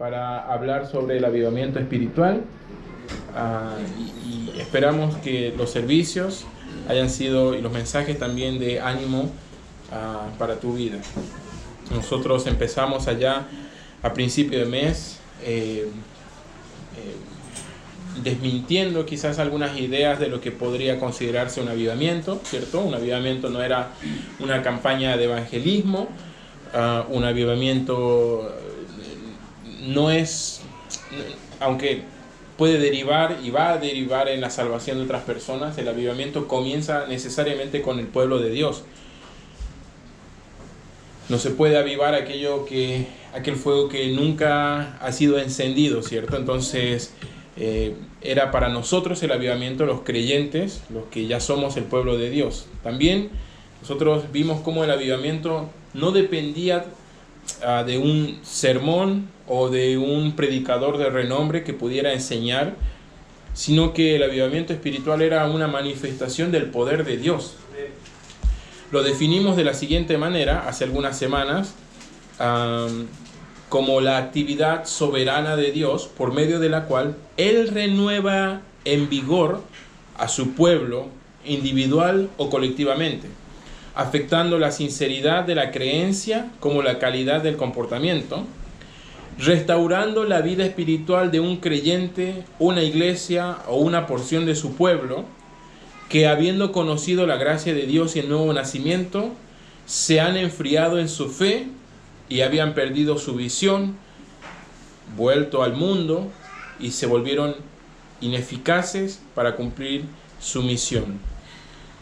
para hablar sobre el avivamiento espiritual. Y esperamos que los servicios hayan sido, y los mensajes también, de ánimo para tu vida. Nosotros empezamos allá a principio de mes desmintiendo quizás algunas ideas de lo que podría considerarse un avivamiento, ¿cierto? Un avivamiento no era una campaña de evangelismo, un avivamiento no es, aunque puede derivar y va a derivar en la salvación de otras personas, el avivamiento comienza necesariamente con el pueblo de Dios. No se puede avivar aquel fuego que nunca ha sido encendido, ¿cierto? Entonces, era para nosotros el avivamiento, los creyentes, los que ya somos el pueblo de Dios. También nosotros vimos cómo el avivamiento no dependía de un sermón o de un predicador de renombre que pudiera enseñar, sino que el avivamiento espiritual era una manifestación del poder de Dios. Lo definimos de la siguiente manera hace algunas semanas, como la actividad soberana de Dios por medio de la cual Él renueva en vigor a su pueblo individual o colectivamente, afectando la sinceridad de la creencia como la calidad del comportamiento, restaurando la vida espiritual de un creyente, una iglesia o una porción de su pueblo, que habiendo conocido la gracia de Dios y el nuevo nacimiento, se han enfriado en su fe y habían perdido su visión, vuelto al mundo y se volvieron ineficaces para cumplir su misión.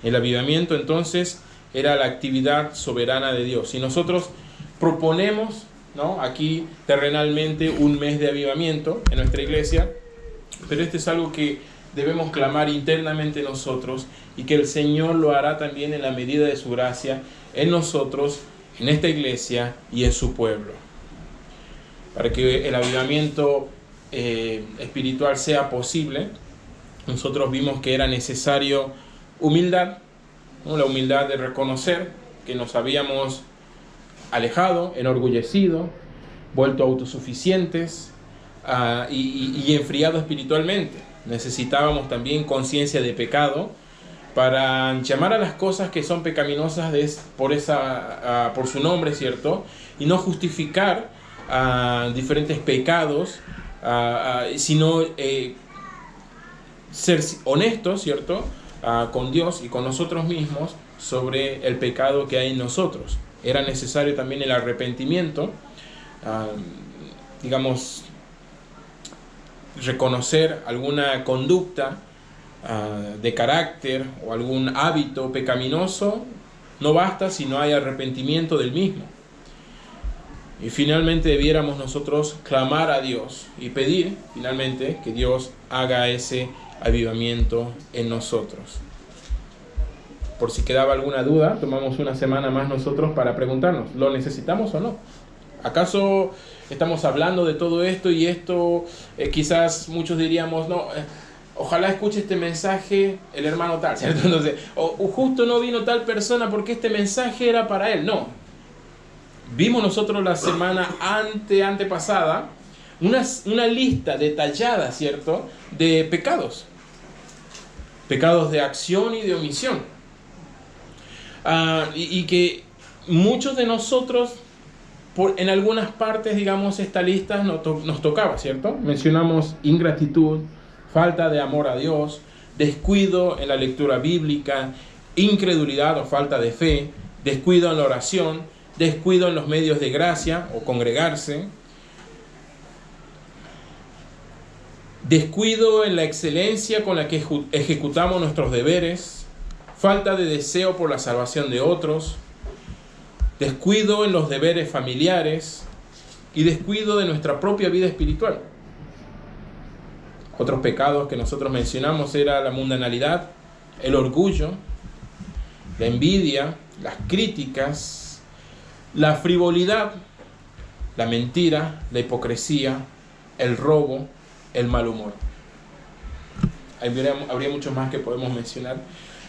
El avivamiento entonces era la actividad soberana de Dios. Y nosotros proponemos, ¿no?, aquí terrenalmente un mes de avivamiento en nuestra iglesia, pero este es algo que debemos clamar internamente nosotros, y que el Señor lo hará también en la medida de su gracia en nosotros, en esta iglesia y en su pueblo. Para que el avivamiento espiritual sea posible, nosotros vimos que era necesario humildad, ¿no? La humildad de reconocer que nos habíamos alejado, enorgullecido, vuelto autosuficientes y enfriado espiritualmente. Necesitábamos también conciencia de pecado para llamar a las cosas que son pecaminosas por su nombre, ¿cierto? Y no justificar diferentes pecados, sino ser honestos, ¿cierto?, con Dios y con nosotros mismos sobre el pecado que hay en nosotros. Era necesario también el arrepentimiento, reconocer alguna conducta de carácter o algún hábito pecaminoso. No basta si no hay arrepentimiento del mismo. Y finalmente debiéramos nosotros clamar a Dios y pedir finalmente que Dios haga ese avivamiento en nosotros. Por si quedaba alguna duda, tomamos una semana más nosotros para preguntarnos, ¿lo necesitamos o no? ¿Acaso estamos hablando de todo esto y esto quizás muchos diríamos, no, ojalá escuche este mensaje el hermano tal, ¿cierto? Entonces, o justo no vino tal persona porque este mensaje era para él? No. Vimos nosotros la semana antepasada una lista detallada, ¿cierto?, de pecados de acción y de omisión, y que muchos de nosotros en algunas partes, esta lista nos tocaba, ¿cierto? Mencionamos ingratitud, falta de amor a Dios, descuido en la lectura bíblica, incredulidad o falta de fe, descuido en la oración, descuido en los medios de gracia o congregarse, descuido en la excelencia con la que ejecutamos nuestros deberes, falta de deseo por la salvación de otros, descuido en los deberes familiares y descuido de nuestra propia vida espiritual. Otros pecados que nosotros mencionamos era la mundanalidad, el orgullo, la envidia, las críticas, la frivolidad, la mentira, la hipocresía, el robo, el mal humor. Habría mucho más que podemos mencionar,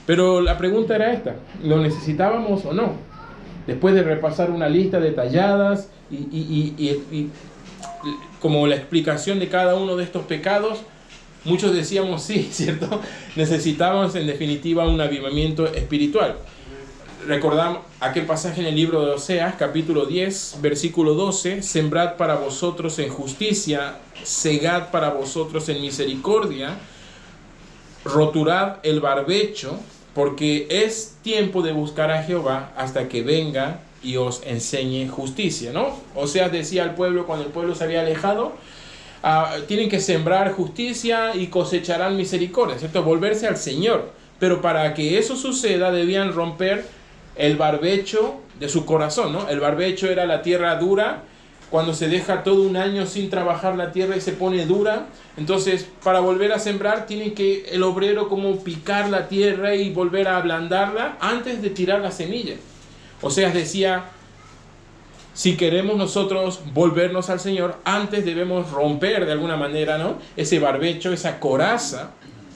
pero la pregunta era esta: ¿lo necesitábamos o no? Después de repasar una lista detallada y como la explicación de cada uno de estos pecados, muchos decíamos sí, ¿cierto? Necesitábamos en definitiva un avivamiento espiritual. Recordamos aquel pasaje en el libro de Oseas, capítulo 10, versículo 12: sembrad para vosotros en justicia, segad para vosotros en misericordia, roturad el barbecho, porque es tiempo de buscar a Jehová hasta que venga y os enseñe justicia, ¿no? Oseas decía al pueblo, cuando el pueblo se había alejado, tienen que sembrar justicia y cosecharán misericordia, ¿cierto? Volverse al Señor. Pero para que eso suceda debían romper el barbecho de su corazón, ¿no? El barbecho era la tierra dura. Cuando se deja todo un año sin trabajar la tierra y se pone dura, entonces para volver a sembrar tiene que el obrero como picar la tierra y volver a ablandarla antes de tirar la semilla. Oseas decía, si queremos nosotros volvernos al Señor, antes debemos romper de alguna manera, ¿no?, ese barbecho, esa coraza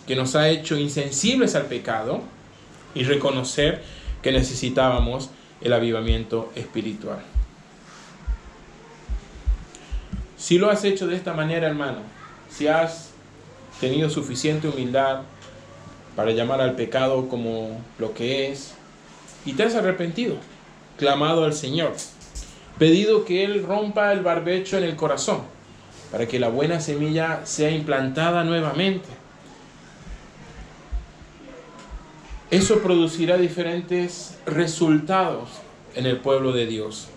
que nos ha hecho insensibles al pecado, y reconocer que necesitábamos el avivamiento espiritual. Si lo has hecho de esta manera, hermano, si has tenido suficiente humildad para llamar al pecado como lo que es, y te has arrepentido, clamado al Señor, pedido que Él rompa el barbecho en el corazón, para que la buena semilla sea implantada nuevamente, eso producirá diferentes resultados en el pueblo de Dios.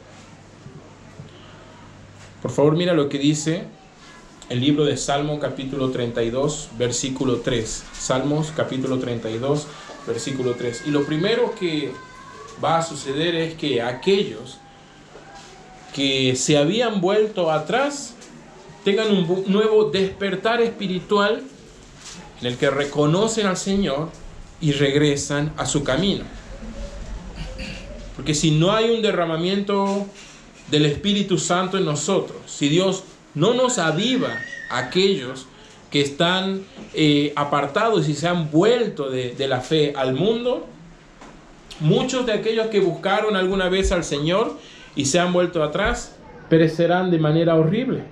Por favor, mira lo que dice el libro de Salmo capítulo 32, versículo 3. Salmos capítulo 32, versículo 3. Y lo primero que va a suceder es que aquellos que se habían vuelto atrás tengan un nuevo despertar espiritual en el que reconocen al Señor y regresan a su camino. Porque si no hay un derramamiento del Espíritu Santo en nosotros, si Dios no nos aviva a aquellos que están apartados y se han vuelto de la fe al mundo, muchos de aquellos que buscaron alguna vez al Señor y se han vuelto atrás, perecerán de manera horrible.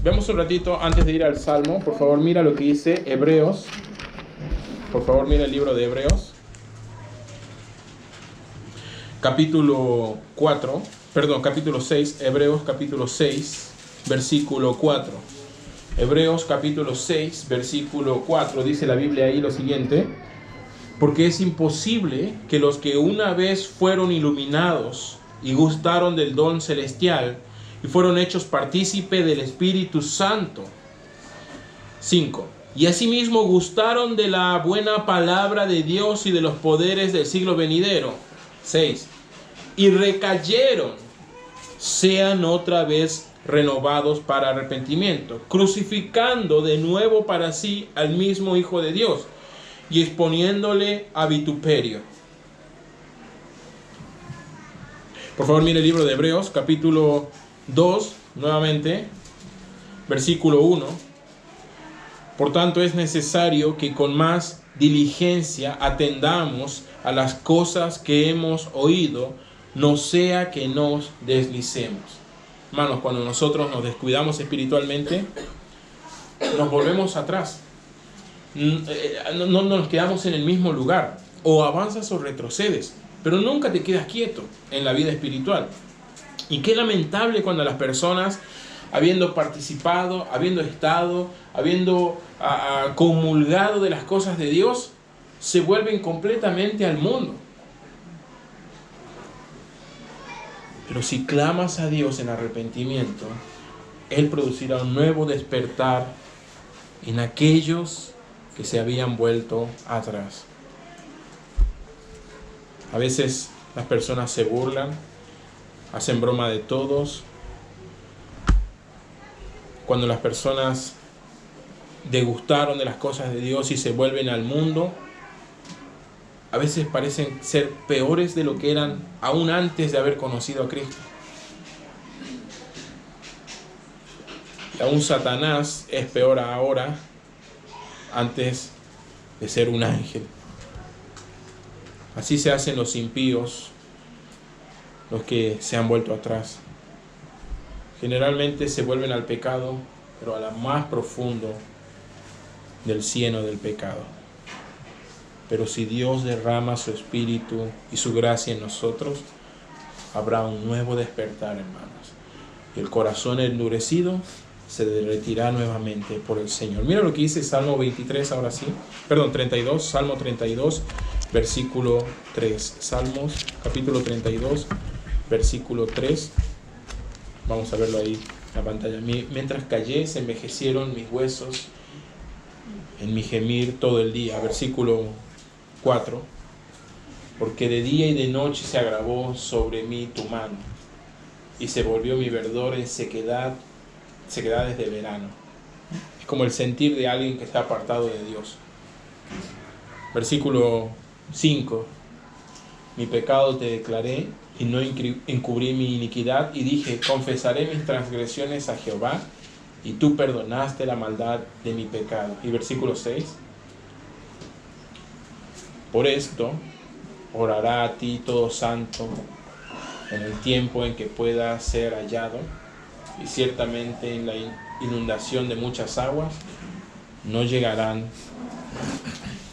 Veamos un ratito antes de ir al Salmo, por favor, mira lo que dice Hebreos. Por favor, mira el libro de Hebreos. Capítulo 6, Hebreos capítulo 6, versículo 4. Hebreos capítulo 6, versículo 4, dice la Biblia ahí lo siguiente: porque es imposible que los que una vez fueron iluminados y gustaron del don celestial y fueron hechos partícipe del Espíritu Santo. 5. Y asimismo gustaron de la buena palabra de Dios y de los poderes del siglo venidero. 6. Y recayeron, sean otra vez renovados para arrepentimiento, crucificando de nuevo para sí al mismo Hijo de Dios y exponiéndole a vituperio. Por favor, mire el libro de Hebreos, capítulo 2, nuevamente, versículo 1. Por tanto, es necesario que con más diligencia atendamos a las cosas que hemos oído, no sea que nos deslicemos. Hermanos, cuando nosotros nos descuidamos espiritualmente, nos volvemos atrás. No nos quedamos en el mismo lugar. O avanzas o retrocedes, pero nunca te quedas quieto en la vida espiritual. Y qué lamentable cuando las personas, habiendo participado, habiendo estado, habiendo comulgado de las cosas de Dios, se vuelven completamente al mundo. Pero si clamas a Dios en arrepentimiento, Él producirá un nuevo despertar en aquellos que se habían vuelto atrás. A veces las personas se burlan, hacen broma de todos. Cuando las personas degustaron de las cosas de Dios y se vuelven al mundo, a veces parecen ser peores de lo que eran aún antes de haber conocido a Cristo. Y aún Satanás es peor ahora antes de ser un ángel. Así se hacen los impíos los que se han vuelto atrás. Generalmente se vuelven al pecado, pero a la más profundo del cieno del pecado. Pero si Dios derrama su Espíritu y su gracia en nosotros, habrá un nuevo despertar, hermanos. Y el corazón endurecido se derretirá nuevamente por el Señor. Mira lo que dice Salmo 23, ahora sí. Perdón, 32, Salmo 32, versículo 3. Salmos, capítulo 32, versículo 3. Vamos a verlo ahí en la pantalla. Mientras callé, se envejecieron mis huesos en mi gemir todo el día. Versículo 4. Porque de día y de noche se agravó sobre mí tu mano, y se volvió mi verdor en sequedades de verano. Es como el sentir de alguien que está apartado de Dios. Versículo 5. Mi pecado te declaré y no encubrí mi iniquidad, y dije, confesaré mis transgresiones a Jehová, y tú perdonaste la maldad de mi pecado. Y versículo 6. Por esto orará a ti todo santo en el tiempo en que pueda ser hallado, y ciertamente en la inundación de muchas aguas no llegarán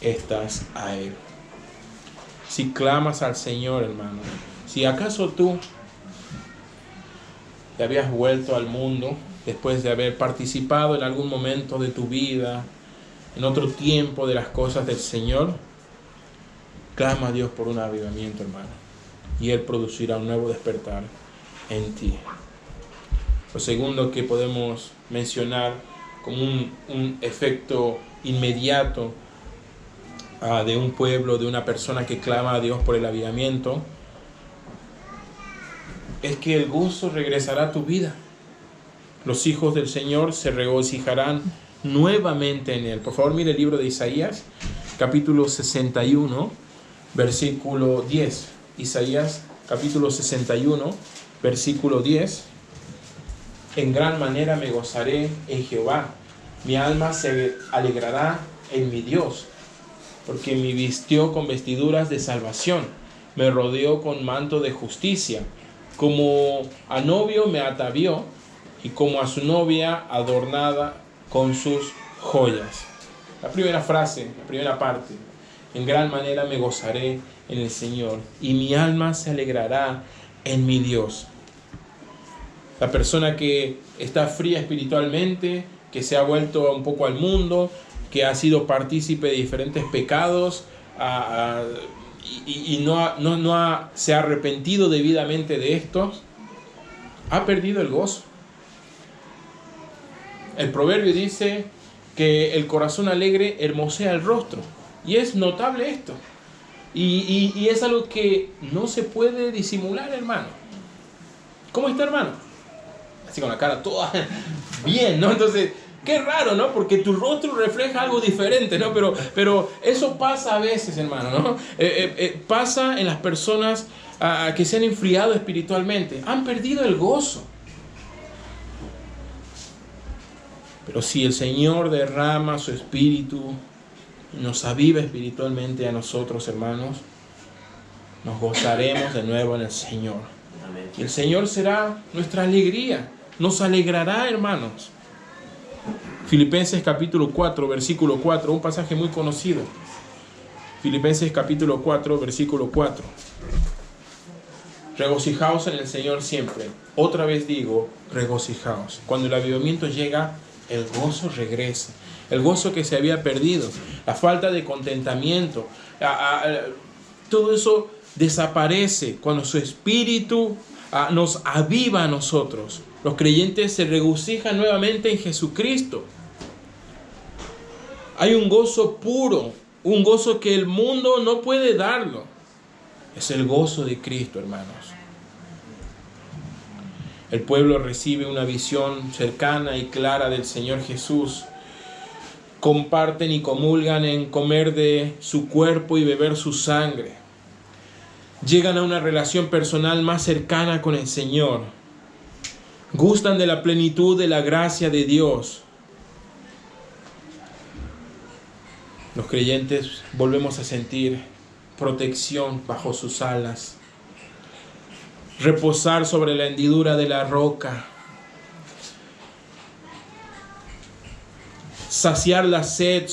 estas a él. Si clamas al Señor, hermano, si acaso tú te habías vuelto al mundo después de haber participado en algún momento de tu vida, en otro tiempo de las cosas del Señor, clama a Dios por un avivamiento, hermano, y Él producirá un nuevo despertar en ti. Lo segundo que podemos mencionar como un efecto inmediato de un pueblo, de una persona que clama a Dios por el avivamiento, es que el gozo regresará a tu vida. Los hijos del Señor se regocijarán nuevamente en Él. Por favor, mire el libro de Isaías, capítulo 61, versículo 10. Isaías, capítulo 61, versículo 10. En gran manera me gozaré en Jehová. Mi alma se alegrará en mi Dios, porque me vistió con vestiduras de salvación, me rodeó con manto de justicia. Como a novio me atavió, y como a su novia adornada con sus joyas. La primera frase, la primera parte. En gran manera me gozaré en el Señor, y mi alma se alegrará en mi Dios. La persona que está fría espiritualmente, que se ha vuelto un poco al mundo, que ha sido partícipe de diferentes pecados y se ha arrepentido debidamente de estos, ha perdido el gozo. El proverbio dice que el corazón alegre hermosea el rostro, y es notable esto, y es algo que no se puede disimular, hermano. ¿Cómo está, hermano? Así con la cara toda bien, ¿no? Entonces, qué raro, ¿no? Porque tu rostro refleja algo diferente, ¿no? Pero eso pasa a veces, hermano, ¿no? Pasa en las personas que se han enfriado espiritualmente. Han perdido el gozo. Pero si el Señor derrama su Espíritu y nos aviva espiritualmente a nosotros, hermanos, nos gozaremos de nuevo en el Señor. Y el Señor será nuestra alegría. Nos alegrará, hermanos. Filipenses capítulo 4, versículo 4, un pasaje muy conocido. Filipenses capítulo 4, versículo 4. Regocijaos en el Señor siempre. Otra vez digo, regocijaos. Cuando el avivamiento llega, el gozo regresa. El gozo que se había perdido, la falta de contentamiento, todo eso desaparece cuando su Espíritu nos aviva a nosotros. Los creyentes se regocijan nuevamente en Jesucristo. Hay un gozo puro, un gozo que el mundo no puede darlo. Es el gozo de Cristo, hermanos. El pueblo recibe una visión cercana y clara del Señor Jesús. Comparten y comulgan en comer de su cuerpo y beber su sangre. Llegan a una relación personal más cercana con el Señor. Gustan de la plenitud de la gracia de Dios. Los creyentes volvemos a sentir protección bajo sus alas. reposar sobre la hendidura de la roca, saciar la sed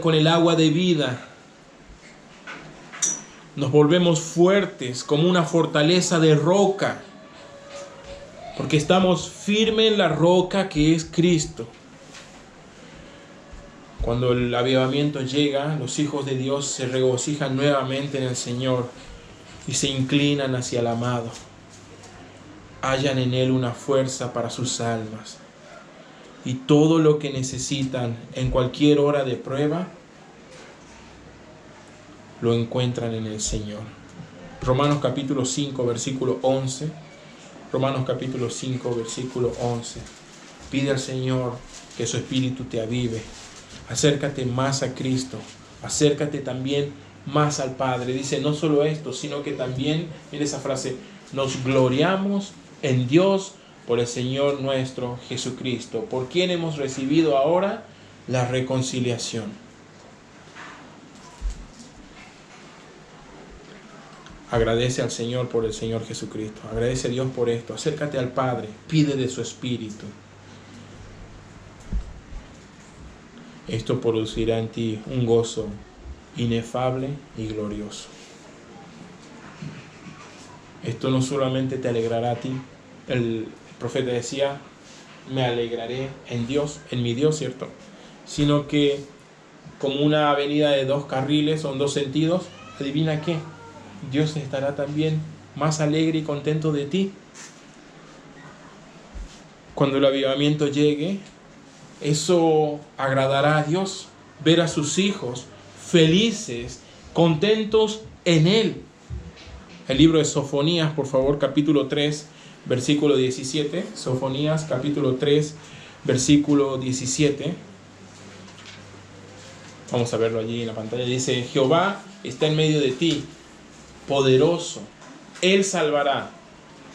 con el agua de vida. Nos volvemos fuertes como una fortaleza de roca, porque estamos firmes en la roca que es Cristo. Cuando el avivamiento llega, los hijos de Dios se regocijan nuevamente en el Señor y se inclinan hacia el amado. Hallan en Él una fuerza para sus almas. Y todo lo que necesitan en cualquier hora de prueba, lo encuentran en el Señor. Romanos capítulo 5, versículo 11. Romanos capítulo 5, versículo 11. Pide al Señor que su espíritu te avive. Acércate más a Cristo. Acércate también más al Padre. Dice, no solo esto, sino que también, mire esa frase, nos gloriamos en Dios por el Señor nuestro Jesucristo, por quien hemos recibido ahora la reconciliación. Agradece al Señor por el Señor Jesucristo. Agradece a Dios por esto. Acércate al Padre. Pide de su Espíritu. Esto producirá en ti un gozo inefable y glorioso. Esto no solamente te alegrará a ti. El profeta decía, me alegraré en Dios, en mi Dios, ¿cierto? Sino que como una avenida de 2 carriles o en 2 sentidos, adivina qué, Dios estará también más alegre y contento de ti. Cuando el avivamiento llegue, eso agradará a Dios, ver a sus hijos felices, contentos en Él. El libro de Sofonías, por favor, capítulo 3, versículo 17. Sofonías, capítulo 3, versículo 17. Vamos a verlo allí en la pantalla. Dice, Jehová está en medio de ti, poderoso. Él salvará.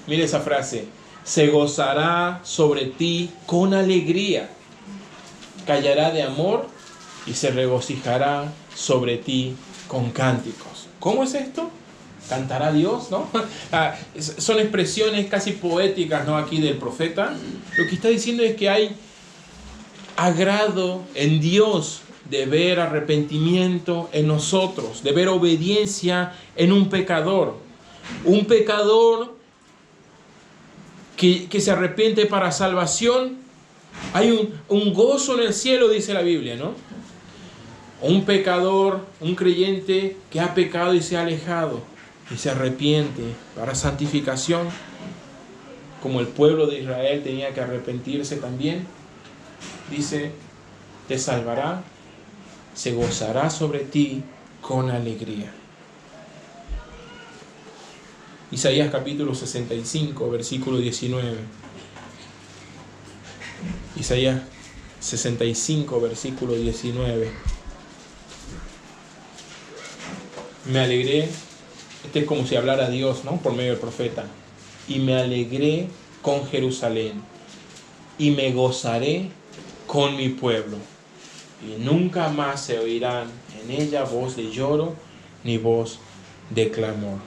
Mire esa frase. Se gozará sobre ti con alegría. Callará de amor y se regocijará sobre ti con cánticos. ¿Cómo es esto? Cantará Dios, ¿no? Son expresiones casi poéticas, ¿no? Aquí del profeta. Lo que está diciendo es que hay agrado en Dios de ver arrepentimiento en nosotros, de ver obediencia en un pecador. Un pecador que se arrepiente para salvación. Hay un gozo en el cielo, dice la Biblia, ¿no? Un pecador, un creyente que ha pecado y se ha alejado y se arrepiente para santificación, como el pueblo de Israel tenía que arrepentirse también. Dice, te salvará, se gozará sobre ti con alegría. Isaías capítulo 65, versículo 19. Isaías 65, versículo 19. Me alegré, este es como si hablara Dios, ¿no? Por medio del profeta. Y me alegré con Jerusalén, y me gozaré con mi pueblo. Y nunca más se oirán en ella voz de lloro, ni voz de clamor.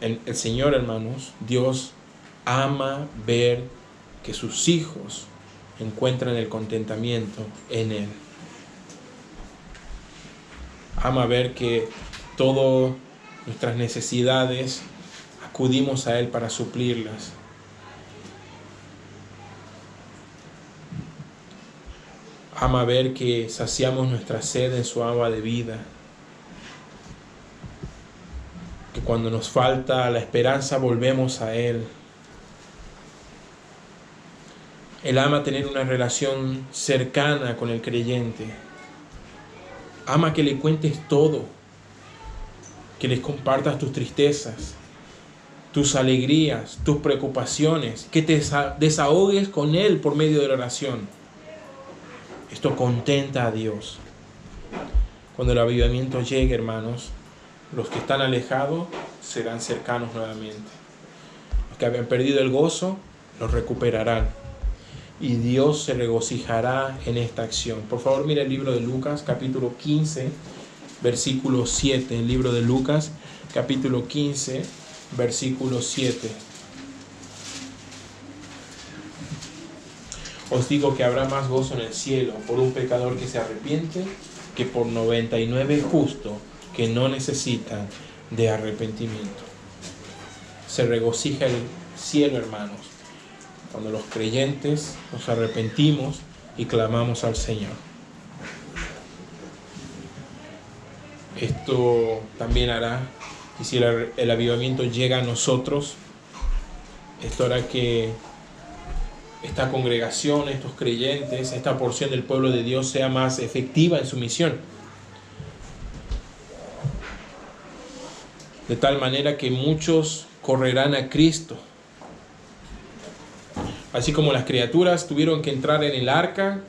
El Señor, hermanos, Dios ama ver que sus hijos encuentran el contentamiento en Él. Ama ver que todas nuestras necesidades acudimos a Él para suplirlas. Ama ver que saciamos nuestra sed en su agua de vida. Que cuando nos falta la esperanza volvemos a Él. Él ama tener una relación cercana con el creyente. Ama que le cuentes todo. Que les compartas tus tristezas, tus alegrías, tus preocupaciones. Que te desahogues con Él por medio de la oración. Esto contenta a Dios. Cuando el avivamiento llegue, hermanos, los que están alejados serán cercanos nuevamente. Los que habían perdido el gozo, los recuperarán. Y Dios se regocijará en esta acción. Por favor, mira el libro de Lucas, capítulo 15, versículo 7. El libro de Lucas, capítulo 15, versículo 7. Os digo que habrá más gozo en el cielo por un pecador que se arrepiente que por 99 justos que no necesitan de arrepentimiento. Se regocija el cielo, hermanos, cuando los creyentes nos arrepentimos y clamamos al Señor. Esto también hará, y si el avivamiento llega a nosotros, esto hará que esta congregación, estos creyentes, esta porción del pueblo de Dios sea más efectiva en su misión. De tal manera que muchos correrán a Cristo. Así como las criaturas tuvieron que entrar en el arca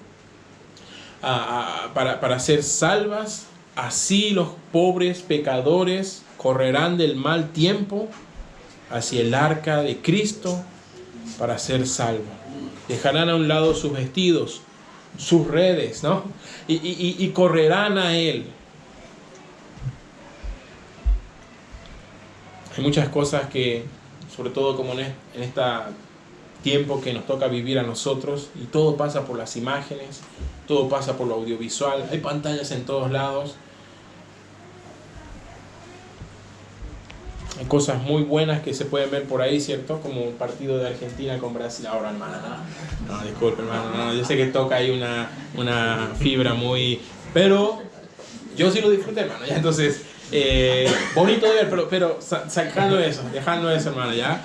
para ser salvas, así los pobres pecadores correrán del mal tiempo hacia el arca de Cristo para ser salvos. Dejarán a un lado sus vestidos, sus redes, ¿no? Y correrán a Él. Hay muchas cosas que, sobre todo como en este tiempo que nos toca vivir a nosotros, y todo pasa por las imágenes, todo pasa por lo audiovisual, hay pantallas en todos lados. Hay cosas muy buenas que se pueden ver por ahí, ¿cierto? Como un partido de Argentina con Brasil. Ahora, hermana, no, disculpe, hermano, no, yo sé que toca ahí una fibra muy... Pero yo sí lo disfruté, hermano, ya. Entonces, bonito de ver, pero sacando eso, dejando eso, hermano, ya.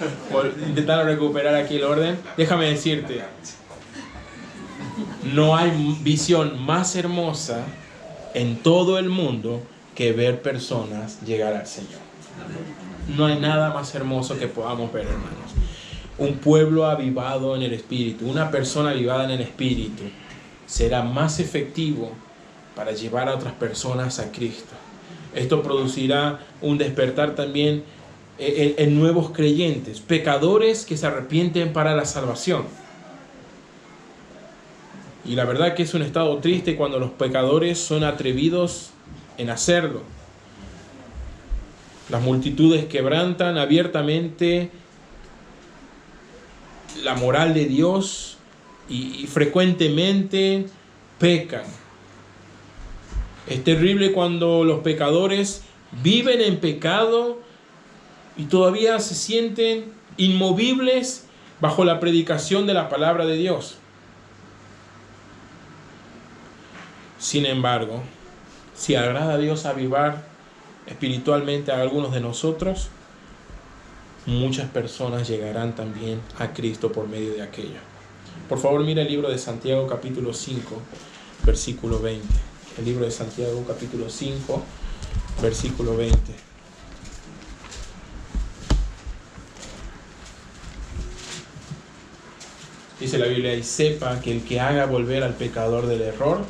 Intentando recuperar aquí el orden. Déjame decirte, no hay visión más hermosa en todo el mundo que ver personas llegar al Señor. No hay nada más hermoso que podamos ver, hermanos. Un pueblo avivado en el Espíritu, una persona avivada en el Espíritu, será más efectivo para llevar a otras personas a Cristo. Esto producirá un despertar también en nuevos creyentes, pecadores que se arrepienten para la salvación. Y la verdad que es un estado triste cuando los pecadores son atrevidos en hacerlo. Las multitudes quebrantan abiertamente la moral de Dios y frecuentemente pecan. Es terrible cuando los pecadores viven en pecado y todavía se sienten inmovibles bajo la predicación de la palabra de Dios. Sin embargo, si agrada a Dios avivar espiritualmente a algunos de nosotros, muchas personas llegarán también a Cristo por medio de aquello. Por favor, mira el libro de Santiago capítulo 5, versículo 20. El libro de Santiago capítulo 5, versículo 20. Dice la Biblia: y sepa que el que haga volver al pecador del error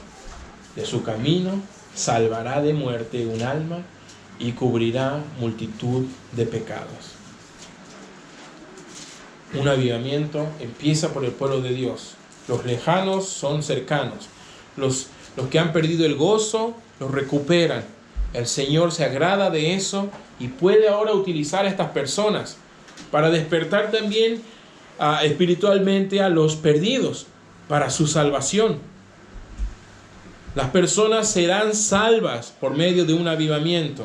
de su camino, salvará de muerte un alma y cubrirá multitud de pecados. Un avivamiento empieza por el pueblo de Dios. Los lejanos son cercanos. Los que han perdido el gozo, los recuperan. El Señor se agrada de eso y puede ahora utilizar a estas personas para despertar también espiritualmente a los perdidos para su salvación. Las personas serán salvas por medio de un avivamiento.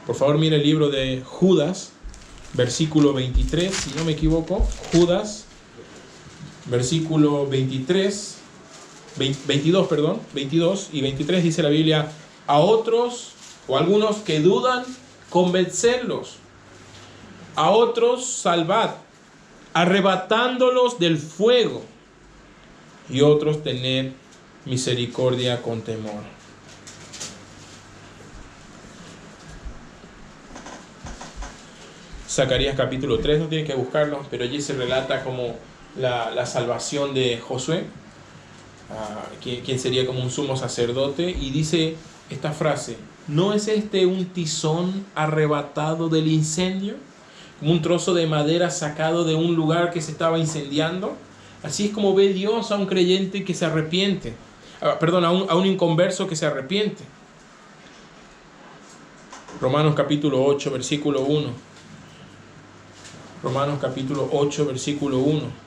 Por favor, mire el libro de Judas, versículo 23, si no me equivoco. Judas, versículo 22 y 23, dice la Biblia: a otros o algunos que dudan, convencerlos. A otros salvad, arrebatándolos del fuego. Y otros tened misericordia con temor. Zacarías capítulo 3, no tienen que buscarlo, pero allí se relata como la salvación de Josué, quien sería como un sumo sacerdote, y dice esta frase: ¿no es este un tizón arrebatado del incendio? Como un trozo de madera sacado de un lugar que se estaba incendiando. Así es como ve Dios a un creyente que se arrepiente. a un inconverso que se arrepiente. Romanos capítulo 8, versículo 1. Romanos capítulo 8, versículo 1.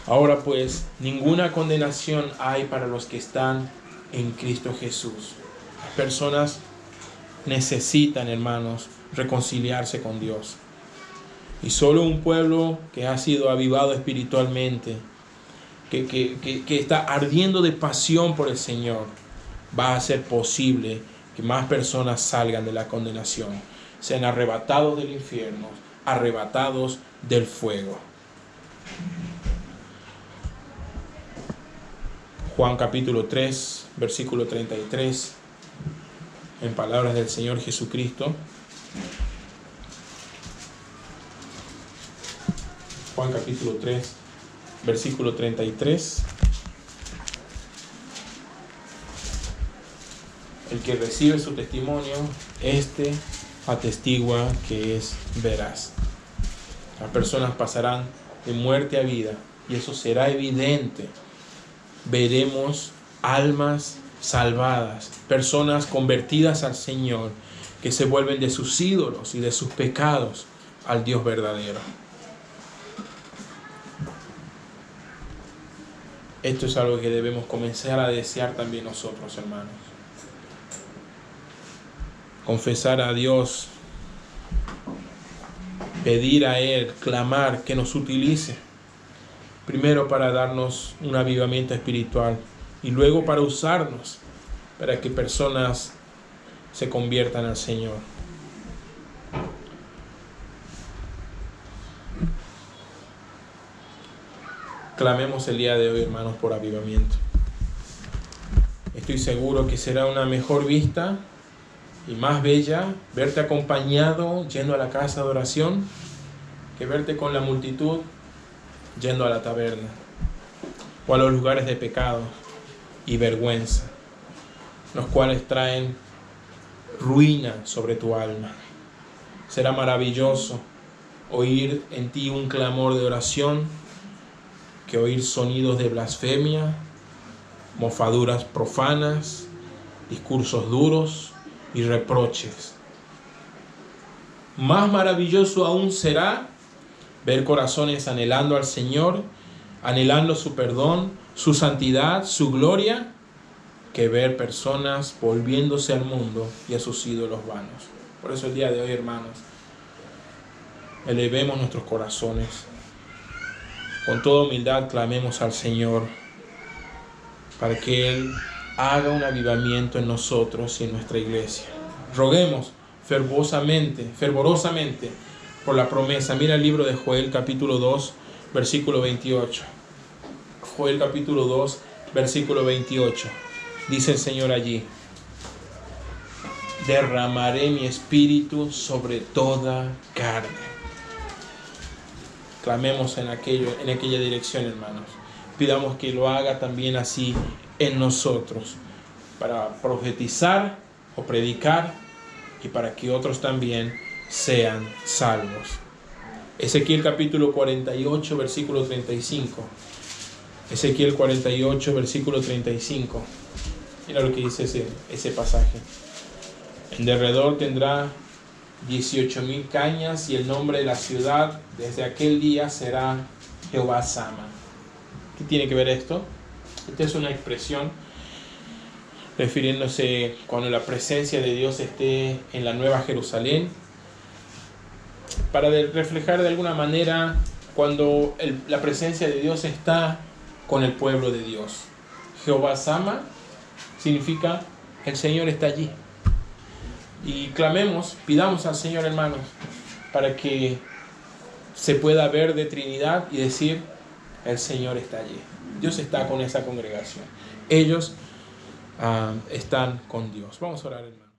Ahora pues, ninguna condenación hay para los que están en Cristo Jesús. Las personas necesitan, hermanos, reconciliarse con Dios. Y solo un pueblo que ha sido avivado espiritualmente, que está ardiendo de pasión por el Señor, va a hacer posible que más personas salgan de la condenación, sean arrebatados del infierno, arrebatados del fuego. Juan capítulo 3, versículo 33, en palabras del Señor Jesucristo. Juan capítulo 3, versículo 33. El que recibe su testimonio, este atestigua que es veraz. Las personas pasarán de muerte a vida y eso será evidente. Veremos almas salvadas, personas convertidas al Señor, que se vuelven de sus ídolos y de sus pecados al Dios verdadero. Esto es algo que debemos comenzar a desear también nosotros, hermanos. Confesar a Dios, pedir a Él, clamar que nos utilice. Primero para darnos un avivamiento espiritual y luego para usarnos para que personas se conviertan al Señor. Clamemos el día de hoy, hermanos, por avivamiento. Estoy seguro que será una mejor vista y más bella verte acompañado yendo a la casa de oración que verte con la multitud yendo a la taberna o a los lugares de pecado y vergüenza, los cuales traen ruina sobre tu alma. Será maravilloso oír en ti un clamor de oración que oír sonidos de blasfemia, mofaduras profanas, discursos duros y reproches. Más maravilloso aún será ver corazones anhelando al Señor, anhelando su perdón, su santidad, su gloria, que ver personas volviéndose al mundo y a sus ídolos vanos. Por eso el día de hoy, hermanos, elevemos nuestros corazones. Con toda humildad clamemos al Señor para que Él haga un avivamiento en nosotros y en nuestra iglesia. Roguemos fervorosamente por la promesa. Mira el libro de Joel capítulo 2, versículo 28. Joel capítulo 2, versículo 28. Dice el Señor allí: derramaré mi espíritu sobre toda carne. Clamemos en aquella dirección, hermanos. Pidamos que lo haga también así en nosotros, para profetizar o predicar y para que otros también sean salvos. Ezequiel capítulo 48, versículo 35. Ezequiel 48, versículo 35. Mira lo que dice ese pasaje. En derredor tendrá 18,000 cañas y el nombre de la ciudad desde aquel día será Jehová Sama. ¿Qué tiene que ver esto? Esta es una expresión refiriéndose cuando la presencia de Dios esté en la Nueva Jerusalén, para reflejar de alguna manera cuando la presencia de Dios está con el pueblo de Dios. Jehová Sama significa el Señor está allí. Y clamemos, pidamos al Señor, hermanos, para que se pueda ver de Trinidad y decir, el Señor está allí. Dios está con esa congregación. Ellos están con Dios. Vamos a orar, hermanos.